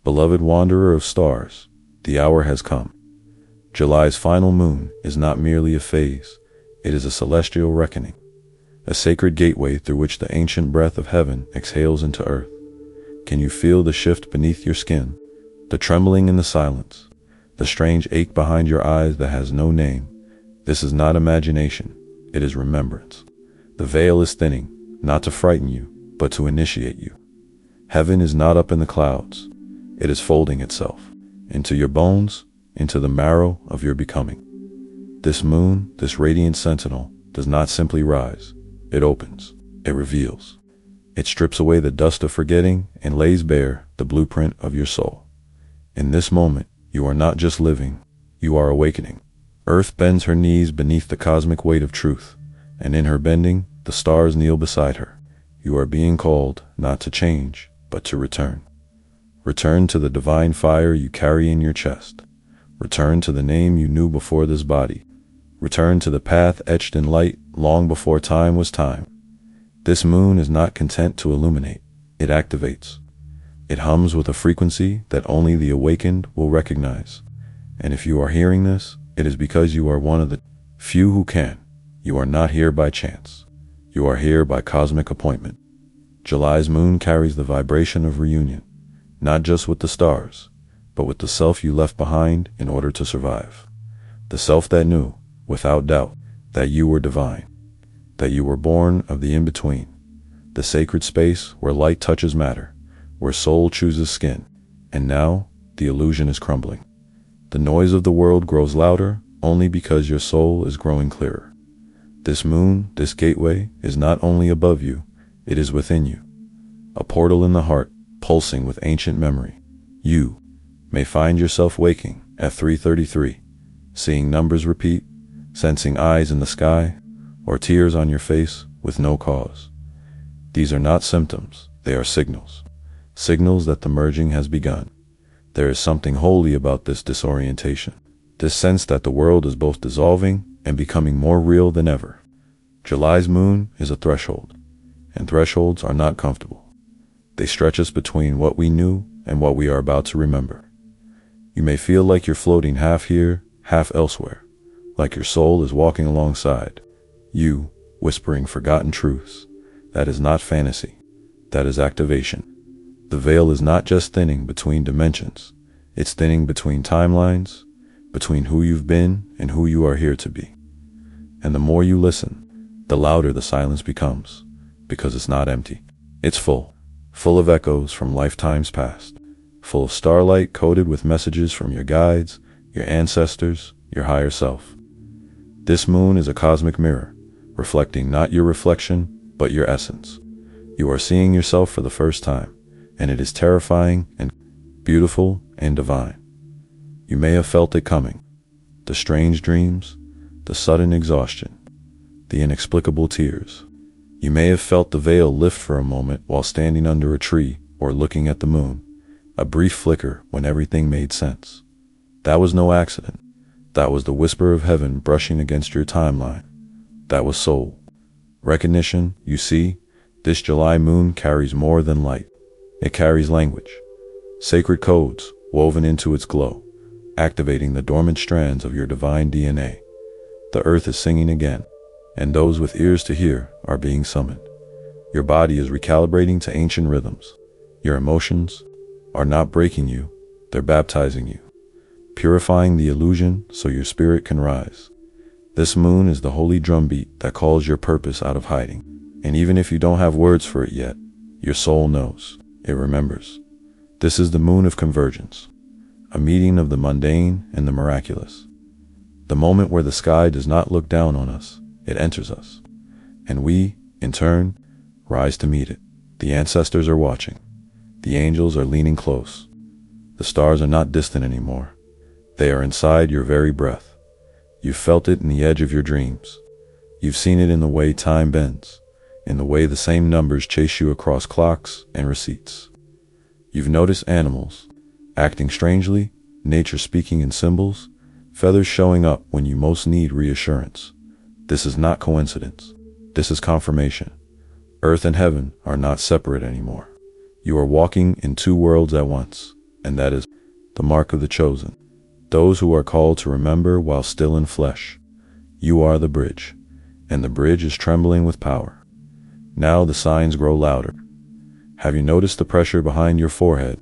Beloved wanderer of stars, the hour has come. July's final moon is not merely a phase, it is a celestial reckoning, a sacred gateway through which the ancient breath of heaven exhales into earth. Can you feel the shift beneath your skin, the trembling in the silence, the strange ache behind your eyes that has no name? This is not imagination, it is remembrance. The veil is thinning, not to frighten you, but to initiate you. Heaven is not up in the clouds, it is folding itself into your bones, into the marrow of your becoming. This moon, this radiant sentinel, does not simply rise, it opens, it reveals. It strips away the dust of forgetting and lays bare the blueprint of your soul. In this moment, you are not just living, you are awakening. Earth bends her knees beneath the cosmic weight of truth, and in her bending, the stars kneel beside her. You are being called not to change, but to return. Return to the divine fire you carry in your chest. Return to the name you knew before this body. Return to the path etched in light long before time was time. This moon is not content to illuminate, it activates. It hums with a frequency that only the awakened will recognize. And if you are hearing this, it is because you are one of the few who can. You are not here by chance. You are here by cosmic appointment. July's moon carries the vibration of reunion, not just with the stars, but with the self you left behind in order to survive. The self that knew, without doubt, that you were divine, that you were born of the in-between, the sacred space where light touches matter, where soul chooses skin. And now, the illusion is crumbling. The noise of the world grows louder only because your soul is growing clearer. This moon, this gateway, is not only above you, it is within you. A portal in the heart, pulsing with ancient memory. You may find yourself waking at 3:33, seeing numbers repeat, sensing eyes in the sky, or tears on your face with no cause. These are not symptoms, they are signals. Signals that the merging has begun. There is something holy about this disorientation, this sense that the world is both dissolving and becoming more real than ever. July's moon is a threshold, and thresholds are not comfortable. They stretch us between what we knew and what we are about to remember. You may feel like you're floating half here, half elsewhere, like your soul is walking alongside you, whispering forgotten truths. That is not fantasy, that is activation. The veil is not just thinning between dimensions, it's thinning between timelines, between who you've been and who you are here to be. And the more you listen, the louder the silence becomes, because it's not empty. It's full of echoes from lifetimes past, full of starlight coated with messages from your guides, your ancestors, your higher self. This moon is a cosmic mirror, reflecting not your reflection, but your essence. You are seeing yourself for the first time, and it is terrifying and beautiful and divine. You may have felt it coming, the strange dreams, the sudden exhaustion, the inexplicable tears. You may have felt the veil lift for a moment while standing under a tree or looking at the moon, a brief flicker when everything made sense. That was no accident. That was the whisper of heaven brushing against your timeline. That was soul. Recognition. You see, this July moon carries more than light. It carries language, sacred codes woven into its glow, activating the dormant strands of your divine DNA. The earth is singing again, and those with ears to hear are being summoned. Your body is recalibrating to ancient rhythms. Your emotions are not breaking you, they're baptizing you, purifying the illusion so your spirit can rise. This moon is the holy drumbeat that calls your purpose out of hiding. And even if you don't have words for it yet, your soul knows, it remembers. This is the moon of convergence, a meeting of the mundane and the miraculous. The moment where the sky does not look down on us, it enters us. And we, in turn, rise to meet it. The ancestors are watching. The angels are leaning close. The stars are not distant anymore. They are inside your very breath. You've felt it in the edge of your dreams. You've seen it in the way time bends, in the way the same numbers chase you across clocks and receipts. You've noticed animals acting strangely, nature speaking in symbols, feathers showing up when you most need reassurance. This is not coincidence. This is confirmation. Earth and heaven are not separate anymore. You are walking in two worlds at once, and that is the mark of the chosen. Those who are called to remember while still in flesh. You are the bridge, and the bridge is trembling with power. Now the signs grow louder. Have you noticed the pressure behind your forehead,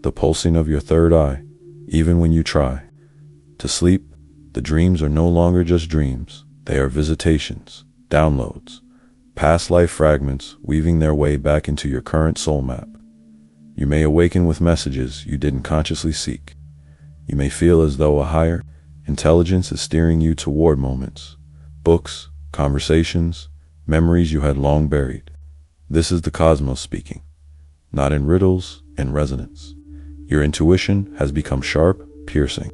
the pulsing of your third eye, even when you try to sleep? The dreams are no longer just dreams. They are visitations, downloads, past life fragments weaving their way back into your current soul map. You may awaken with messages you didn't consciously seek. You may feel as though a higher intelligence is steering you toward moments, books, conversations, memories you had long buried. This is the cosmos speaking, not in riddles, in resonance. Your intuition has become sharp, piercing,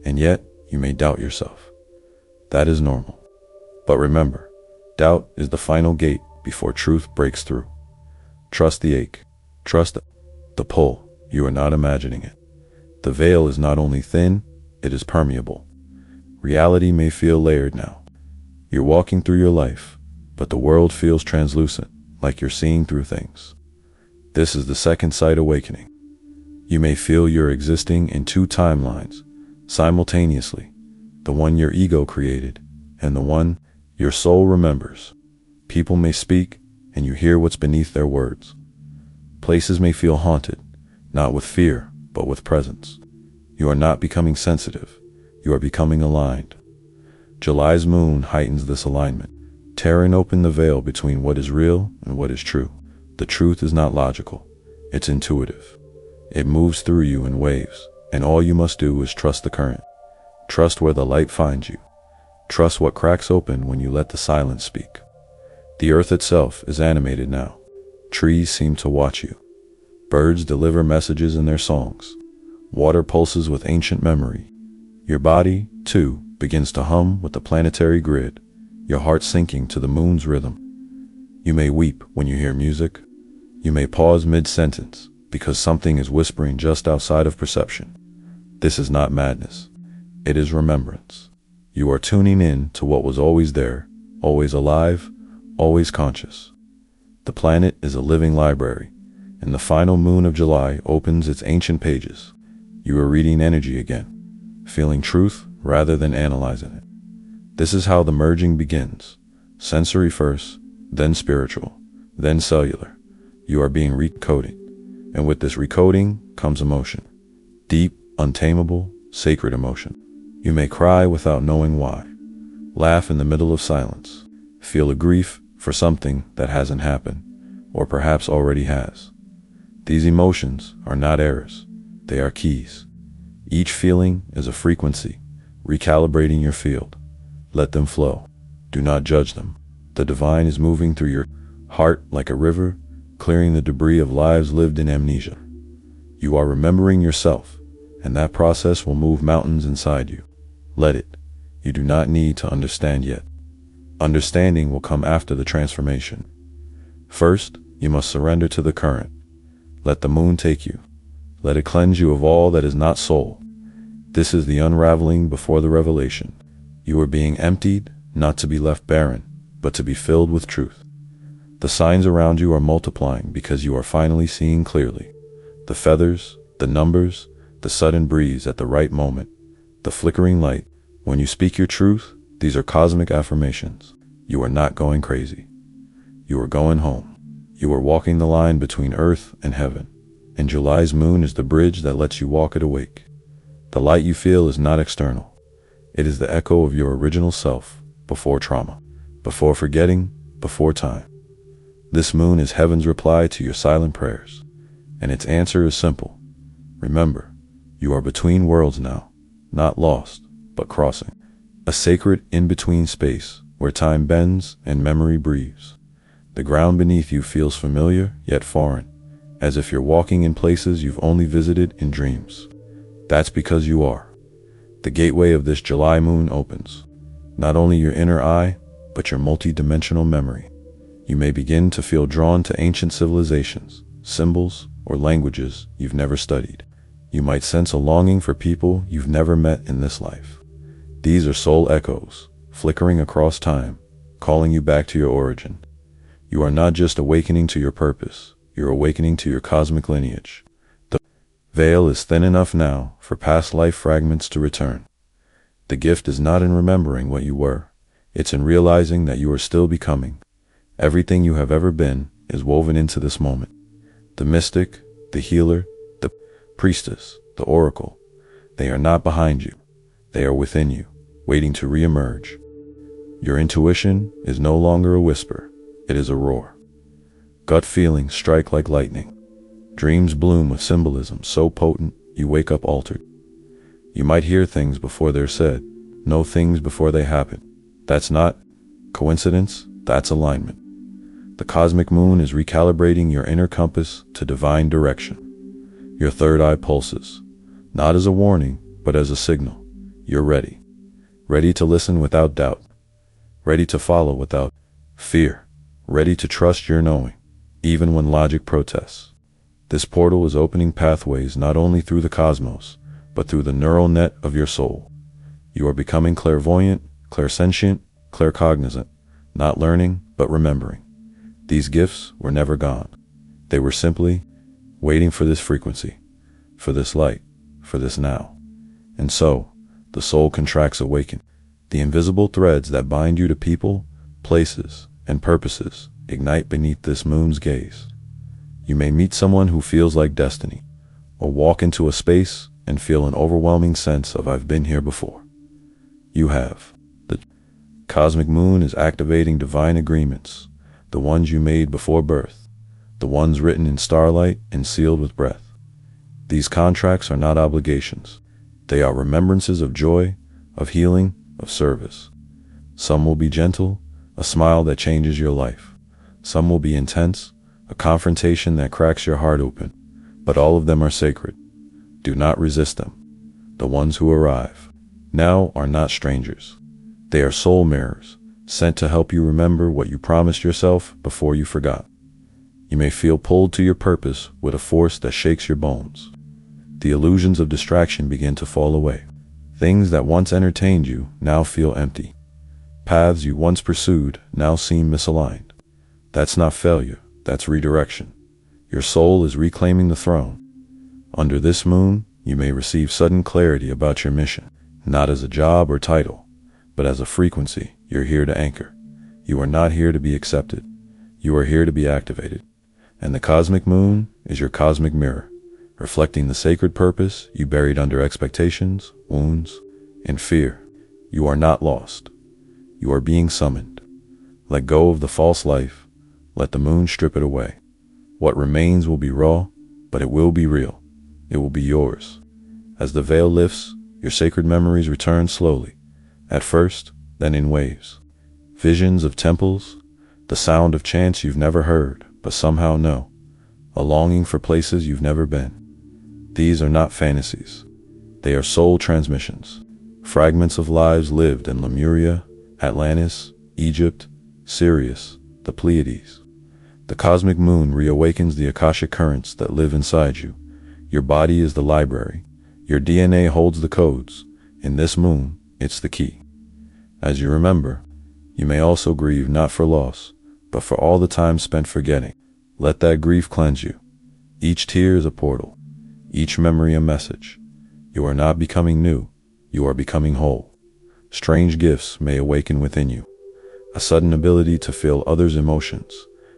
and yet you may doubt yourself. That is normal. But remember, doubt is the final gate before truth breaks through. Trust the ache. Trust the pull. You are not imagining it. The veil is not only thin, it is permeable. Reality may feel layered now. You're walking through your life, but the world feels translucent, like you're seeing through things. This is the second sight awakening. You may feel you're existing in two timelines simultaneously, the one your ego created and the one your soul remembers. People may speak, and you hear what's beneath their words. Places may feel haunted, not with fear, but with presence. You are not becoming sensitive. You are becoming aligned. July's moon heightens this alignment, tearing open the veil between what is real and what is true. The truth is not logical. It's intuitive. It moves through you in waves, and all you must do is trust the current. Trust where the light finds you. Trust what cracks open when you let the silence speak. The earth itself is animated now. Trees seem to watch you. Birds deliver messages in their songs. Water pulses with ancient memory. Your body, too, begins to hum with the planetary grid, your heart sinking to the moon's rhythm. You may weep when you hear music. You may pause mid-sentence because something is whispering just outside of perception. This is not madness. It is remembrance. You are tuning in to what was always there, always alive, always conscious. The planet is a living library, and the final moon of July opens its ancient pages. You are reading energy again, feeling truth rather than analyzing it. This is how the merging begins. Sensory first, then spiritual, then cellular. You are being recoded, and with this recoding comes emotion. Deep, untamable, sacred emotion. You may cry without knowing why, laugh in the middle of silence, feel a grief for something that hasn't happened, or perhaps already has. These emotions are not errors, they are keys. Each feeling is a frequency, recalibrating your field. Let them flow. Do not judge them. The divine is moving through your heart like a river, clearing the debris of lives lived in amnesia. You are remembering yourself, and that process will move mountains inside you. Let it. You do not need to understand yet. Understanding will come after the transformation. First, you must surrender to the current. Let the moon take you. Let it cleanse you of all that is not soul. This is the unraveling before the revelation. You are being emptied, not to be left barren, but to be filled with truth. The signs around you are multiplying because you are finally seeing clearly. The feathers, the numbers, the sudden breeze at the right moment, the flickering light. When you speak your truth, these are cosmic affirmations. You are not going crazy. You are going home. You are walking the line between earth and heaven. And July's moon is the bridge that lets you walk it awake. The light you feel is not external. It is the echo of your original self, before trauma, before forgetting, before time. This moon is heaven's reply to your silent prayers. And its answer is simple. Remember, you are between worlds now, not lost, but crossing. A sacred in-between space where time bends and memory breathes. The ground beneath you feels familiar yet foreign, as if you're walking in places you've only visited in dreams. That's because you are. The gateway of this July moon opens, not only your inner eye, but your multi-dimensional memory. You may begin to feel drawn to ancient civilizations, symbols, or languages you've never studied. You might sense a longing for people you've never met in this life. These are soul echoes, flickering across time, calling you back to your origin. You are not just awakening to your purpose, you're awakening to your cosmic lineage. Veil is thin enough now for past life fragments to return. The gift is not in remembering what you were. It's in realizing that you are still becoming. Everything you have ever been is woven into this moment. The mystic, the healer, the priestess, the oracle. They are not behind you. They are within you, waiting to re-emerge. Your intuition is no longer a whisper. It is a roar. Gut feelings strike like lightning. Dreams bloom with symbolism so potent you wake up altered. You might hear things before they're said, know things before they happen. That's not coincidence, that's alignment. The cosmic moon is recalibrating your inner compass to divine direction. Your third eye pulses, not as a warning, but as a signal. You're ready. Ready to listen without doubt. Ready to follow without fear. Ready to trust your knowing, even when logic protests. This portal is opening pathways not only through the cosmos, but through the neural net of your soul. You are becoming clairvoyant, clairsentient, claircognizant, not learning, but remembering. These gifts were never gone. They were simply waiting for this frequency, for this light, for this now. And so, the soul contracts awaken. The invisible threads that bind you to people, places, and purposes ignite beneath this moon's gaze. You may meet someone who feels like destiny, or walk into a space and feel an overwhelming sense of I've been here before. You have. The cosmic moon is activating divine agreements, the ones you made before birth, the ones written in starlight and sealed with breath. These contracts are not obligations. They are remembrances of joy, of healing, of service. Some will be gentle, a smile that changes your life. Some will be intense, a confrontation that cracks your heart open, but all of them are sacred. Do not resist them. The ones who arrive now are not strangers. They are soul mirrors, sent to help you remember what you promised yourself before you forgot. You may feel pulled to your purpose with a force that shakes your bones. The illusions of distraction begin to fall away. Things that once entertained you now feel empty. Paths you once pursued now seem misaligned. That's not failure. That's redirection. Your soul is reclaiming the throne. Under this moon, you may receive sudden clarity about your mission, not as a job or title, but as a frequency you're here to anchor. You are not here to be accepted. You are here to be activated. And the cosmic moon is your cosmic mirror, reflecting the sacred purpose you buried under expectations, wounds, and fear. You are not lost. You are being summoned. Let go of the false life. Let the moon strip it away. What remains will be raw, but it will be real. It will be yours. As the veil lifts, your sacred memories return slowly, at first, then in waves. Visions of temples, the sound of chants you've never heard, but somehow know, a longing for places you've never been. These are not fantasies. They are soul transmissions, fragments of lives lived in Lemuria, Atlantis, Egypt, Sirius, the Pleiades. The cosmic moon reawakens the Akashic currents that live inside you. Your body is the library. Your DNA holds the codes. In this moon, it's the key. As you remember, you may also grieve not for loss, but for all the time spent forgetting. Let that grief cleanse you. Each tear is a portal. Each memory a message. You are not becoming new. You are becoming whole. Strange gifts may awaken within you. A sudden ability to feel others' emotions,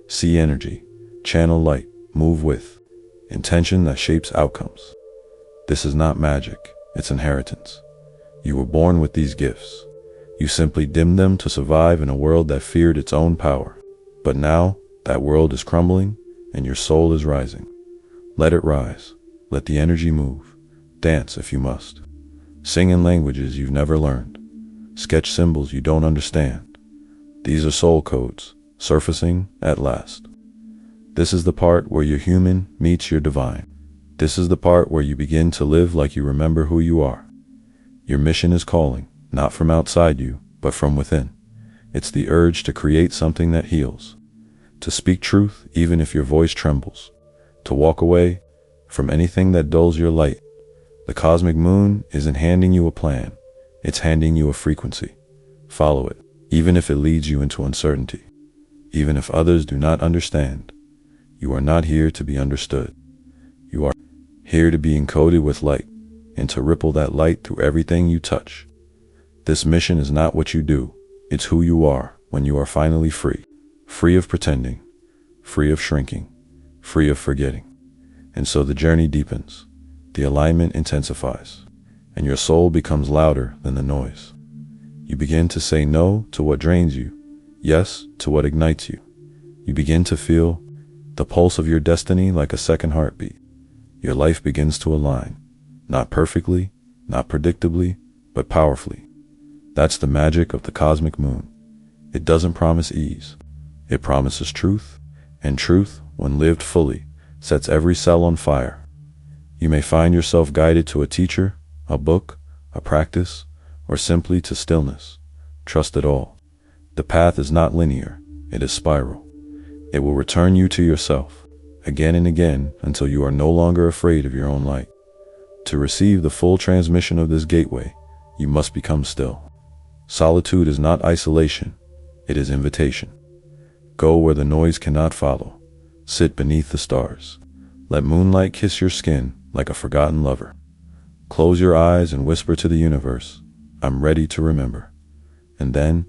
see energy, channel light, move with intention that shapes outcomes. This is not magic, it's inheritance. You were born with these gifts. You simply dimmed them to survive in a world that feared its own power. But now, that world is crumbling, and your soul is rising. Let it rise. Let the energy move. Dance if you must. Sing in languages you've never learned. Sketch symbols you don't understand. These are soul codes, surfacing at last. This is the part where your human meets your divine. This is the part where you begin to live like you remember who you are. Your mission is calling, not from outside you, but from within. It's the urge to create something that heals, to speak truth even if your voice trembles, to walk away from anything that dulls your light. The cosmic moon isn't handing you a plan, it's handing you a frequency. Follow it, even if it leads you into uncertainty. Even if others do not understand, you are not here to be understood. You are here to be encoded with light, and to ripple that light through everything you touch. This mission is not what you do, it's who you are when you are finally free. Free of pretending, free of shrinking, free of forgetting. And so the journey deepens, the alignment intensifies, and your soul becomes louder than the noise. You begin to say no to what drains you, yes to what ignites you. You begin to feel the pulse of your destiny like a second heartbeat. Your life begins to align, not perfectly, not predictably, but powerfully. That's the magic of the cosmic moon. It doesn't promise ease. It promises truth, and truth, when lived fully, sets every cell on fire. You may find yourself guided to a teacher, a book, a practice, or simply to stillness. Trust it all. The path is not linear, it is spiral. It will return you to yourself, again and again, until you are no longer afraid of your own light. To receive the full transmission of this gateway, you must become still. Solitude is not isolation, it is invitation. Go where the noise cannot follow. Sit beneath the stars. Let moonlight kiss your skin like a forgotten lover. Close your eyes and whisper to the universe, I'm ready to remember. And then,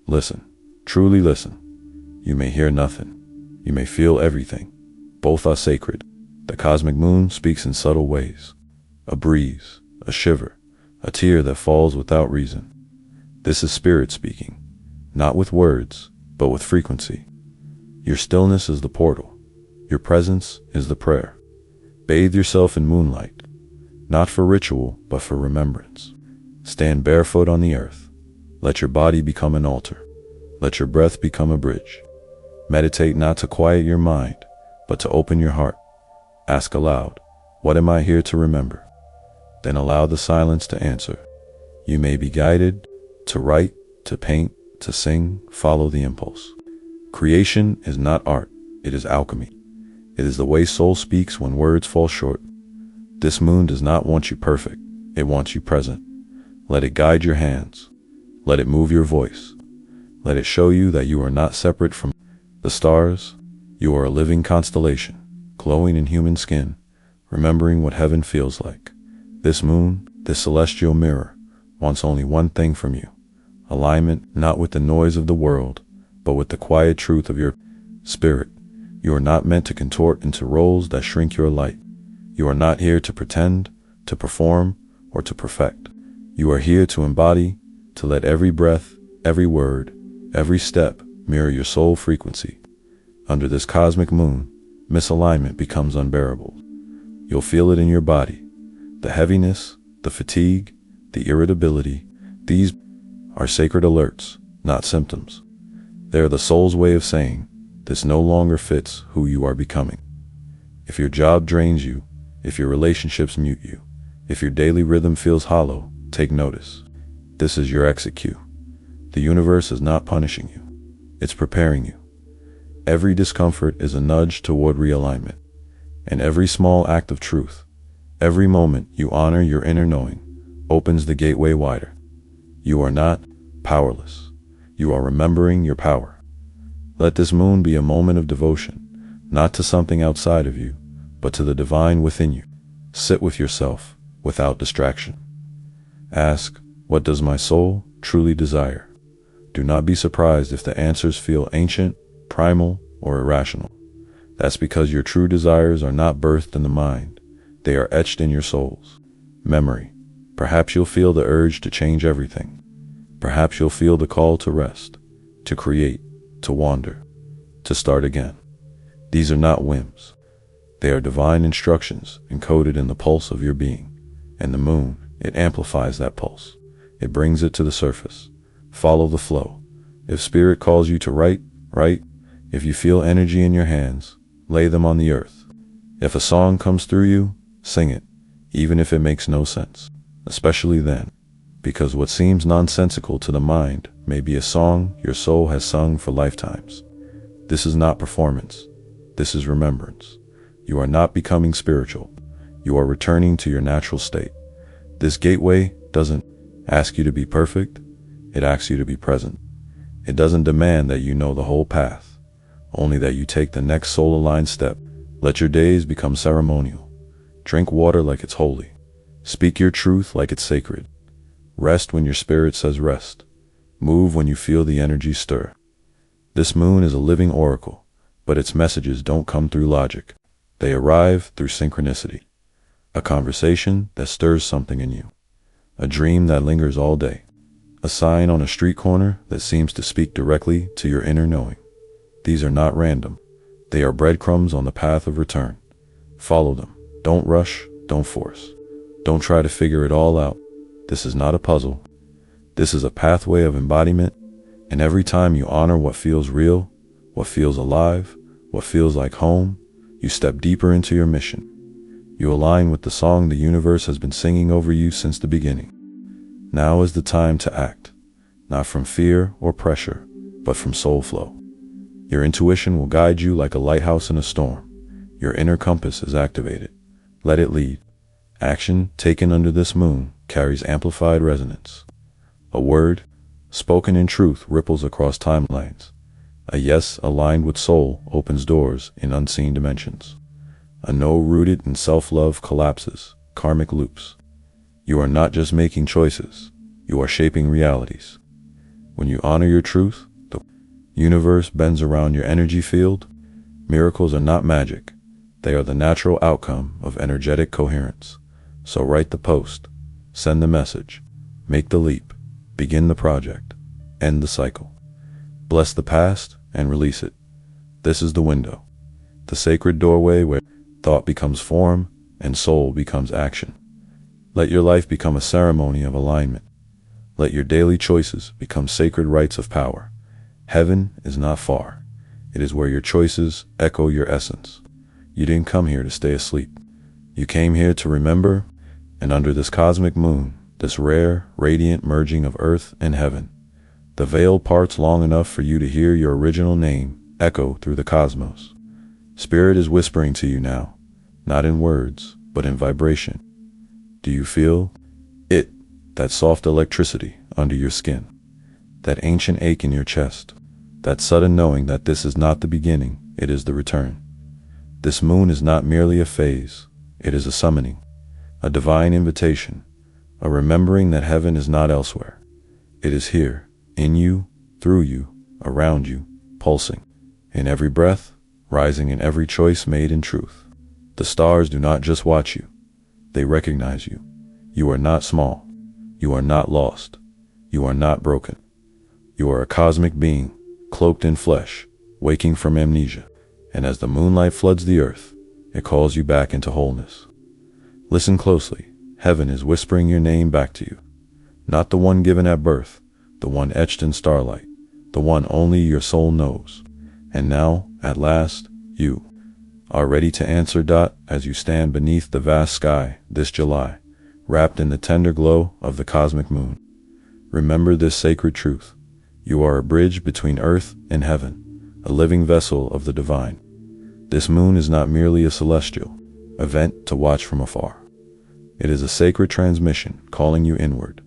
listen, truly listen. You may hear nothing. You may feel everything. Both are sacred. The cosmic moon speaks in subtle ways. A breeze, a shiver, a tear that falls without reason. This is spirit speaking, not with words, but with frequency. Your stillness is the portal. Your presence is the prayer. Bathe yourself in moonlight, not for ritual, but for remembrance. Stand barefoot on the earth. Let your body become an altar. Let your breath become a bridge. Meditate not to quiet your mind, but to open your heart. Ask aloud, what am I here to remember? Then allow the silence to answer. You may be guided to write, to paint, to sing, follow the impulse. Creation is not art, it is alchemy. It is the way soul speaks when words fall short. This moon does not want you perfect, it wants you present. Let it guide your hands. Let it move your voice. Let it show you that you are not separate from the stars. You are a living constellation, glowing in human skin, remembering what heaven feels like. This moon, this celestial mirror, wants only one thing from you. Alignment, not with the noise of the world, but with the quiet truth of your spirit. You are not meant to contort into roles that shrink your light. You are not here to pretend, to perform, or to perfect. You are here to embody, to let every breath, every word, every step mirror your soul frequency. Under this cosmic moon, misalignment becomes unbearable. You'll feel it in your body. The heaviness, the fatigue, the irritability, these are sacred alerts, not symptoms. They are the soul's way of saying, this no longer fits who you are becoming. If your job drains you, if your relationships mute you, if your daily rhythm feels hollow, take notice. This is your exit cue. The universe is not punishing you. It's preparing you. Every discomfort is a nudge toward realignment. And every small act of truth, every moment you honor your inner knowing, opens the gateway wider. You are not powerless. You are remembering your power. Let this moon be a moment of devotion, not to something outside of you, but to the divine within you. Sit with yourself without distraction. Ask, what does my soul truly desire? Do not be surprised if the answers feel ancient, primal, or irrational. That's because your true desires are not birthed in the mind. They are etched in your soul's memory. Perhaps you'll feel the urge to change everything. Perhaps you'll feel the call to rest, to create, to wander, to start again. These are not whims. They are divine instructions encoded in the pulse of your being. And the moon, it amplifies that pulse. It brings it to the surface. Follow the flow. If spirit calls you to write, write. If you feel energy in your hands, lay them on the earth. If a song comes through you, sing it, even if it makes no sense. Especially then, because what seems nonsensical to the mind may be a song your soul has sung for lifetimes. This is not performance. This is remembrance. You are not becoming spiritual. You are returning to your natural state. This gateway doesn't ask you to be perfect. It asks you to be present. It doesn't demand that you know the whole path, only that you take the next soul-aligned step. Let your days become ceremonial, Drink water like it's holy. Speak your truth like it's sacred. Rest when your spirit says rest. Move when you feel the energy stir. This moon is a living oracle, but its messages don't come through logic. They arrive through synchronicity. A conversation that stirs something in you. A dream that lingers all day. A sign on a street corner that seems to speak directly to your inner knowing. These are not random. They are breadcrumbs on the path of return. Follow them. Don't rush. Don't force. Don't try to figure it all out. This is not a puzzle. This is a pathway of embodiment, and every time you honor what feels real, what feels alive, what feels like home, you step deeper into your mission. You align with the song the universe has been singing over you since the beginning. Now is the time to act, not from fear or pressure, but from soul flow. Your intuition will guide you like a lighthouse in a storm. Your inner compass is activated. Let it lead. Action taken under this moon carries amplified resonance. A word, spoken in truth, ripples across timelines. A yes aligned with soul opens doors in unseen dimensions. A no rooted in self-love collapses karmic loops. You are not just making choices, you are shaping realities. When you honor your truth, the universe bends around your energy field. Miracles are not magic. They are the natural outcome of energetic coherence. So write the post, send the message, make the leap, begin the project, end the cycle. Bless the past and release it. This is the window, the sacred doorway where thought becomes form and soul becomes action. Let your life become a ceremony of alignment. Let your daily choices become sacred rites of power. Heaven is not far. It is where your choices echo your essence. You didn't come here to stay asleep. You came here to remember, and under this cosmic moon, this rare, radiant merging of earth and heaven, the veil parts long enough for you to hear your original name echo through the cosmos. Spirit is whispering to you now, not in words, but in vibration. Do you feel it, that soft electricity under your skin, that ancient ache in your chest, that sudden knowing that this is not the beginning, it is the return? This moon is not merely a phase, it is a summoning, a divine invitation, a remembering that heaven is not elsewhere. It is here, in you, through you, around you, pulsing, in every breath, rising in every choice made in truth. The stars do not just watch you, they recognize you. You are not small, you are not lost, you are not broken. You are a cosmic being, cloaked in flesh, waking from amnesia, and as the moonlight floods the earth, it calls you back into wholeness. Listen closely, heaven is whispering your name back to you. Not the one given at birth, the one etched in starlight, the one only your soul knows. And now, at last, you are ready to answer. As you stand beneath the vast sky this July, wrapped in the tender glow of the cosmic moon. Remember this sacred truth. You are a bridge between earth and heaven, a living vessel of the divine. This moon is not merely a celestial event to watch from afar. It is a sacred transmission calling you inward,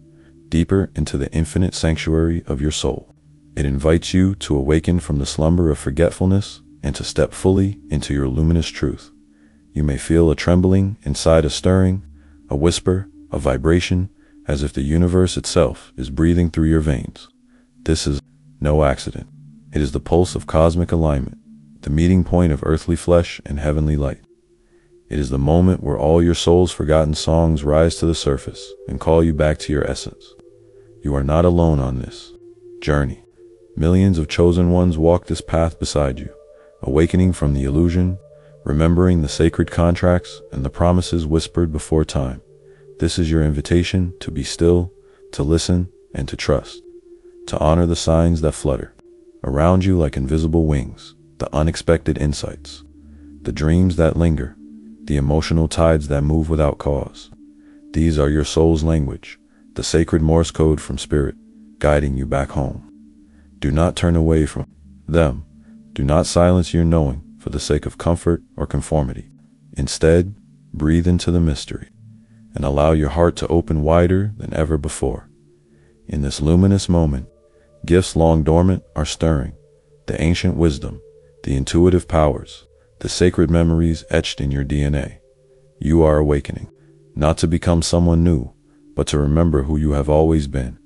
deeper into the infinite sanctuary of your soul. It invites you to awaken from the slumber of forgetfulness and to step fully into your luminous truth. You may feel a trembling inside, a stirring, a whisper, a vibration, as if the universe itself is breathing through your veins. This is no accident. It is the pulse of cosmic alignment, the meeting point of earthly flesh and heavenly light. It is the moment where all your soul's forgotten songs rise to the surface and call you back to your essence. You are not alone on this journey. Millions of chosen ones walk this path beside you, awakening from the illusion, remembering the sacred contracts and the promises whispered before time. This is your invitation to be still, to listen, and to trust, to honor the signs that flutter around you like invisible wings, the unexpected insights, the dreams that linger, the emotional tides that move without cause. These are your soul's language, the sacred Morse code from spirit, guiding you back home. Do not turn away from them. Do not silence your knowing for the sake of comfort or conformity. Instead, breathe into the mystery and allow your heart to open wider than ever before. In this luminous moment, gifts long dormant are stirring, the ancient wisdom, the intuitive powers, the sacred memories etched in your DNA. You are awakening, not to become someone new, but to remember who you have always been.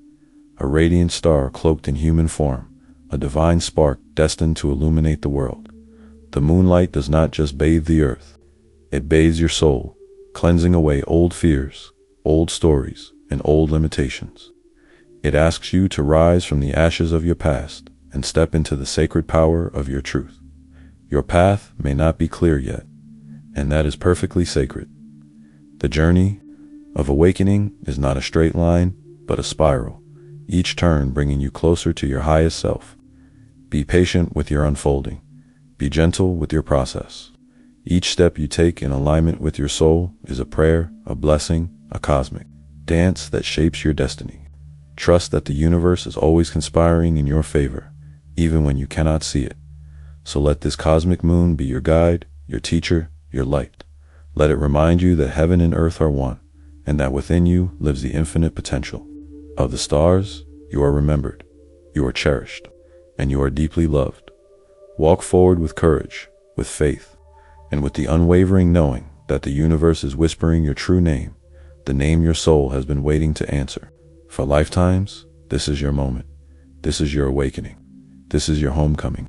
A radiant star cloaked in human form, a divine spark destined to illuminate the world. The moonlight does not just bathe the earth. It bathes your soul, cleansing away old fears, old stories, and old limitations. It asks you to rise from the ashes of your past and step into the sacred power of your truth. Your path may not be clear yet, and that is perfectly sacred. The journey of awakening is not a straight line, but a spiral, each turn bringing you closer to your highest self. Be patient with your unfolding. Be gentle with your process. Each step you take in alignment with your soul is a prayer, a blessing, a cosmic dance that shapes your destiny. Trust that the universe is always conspiring in your favor, even when you cannot see it. So let this cosmic moon be your guide, your teacher, your light. Let it remind you that heaven and earth are one, and that within you lives the infinite potential. Of the stars, you are remembered, you are cherished, and you are deeply loved. Walk forward with courage, with faith, and with the unwavering knowing that the universe is whispering your true name, the name your soul has been waiting to answer. For lifetimes, this is your moment. This is your awakening. This is your homecoming.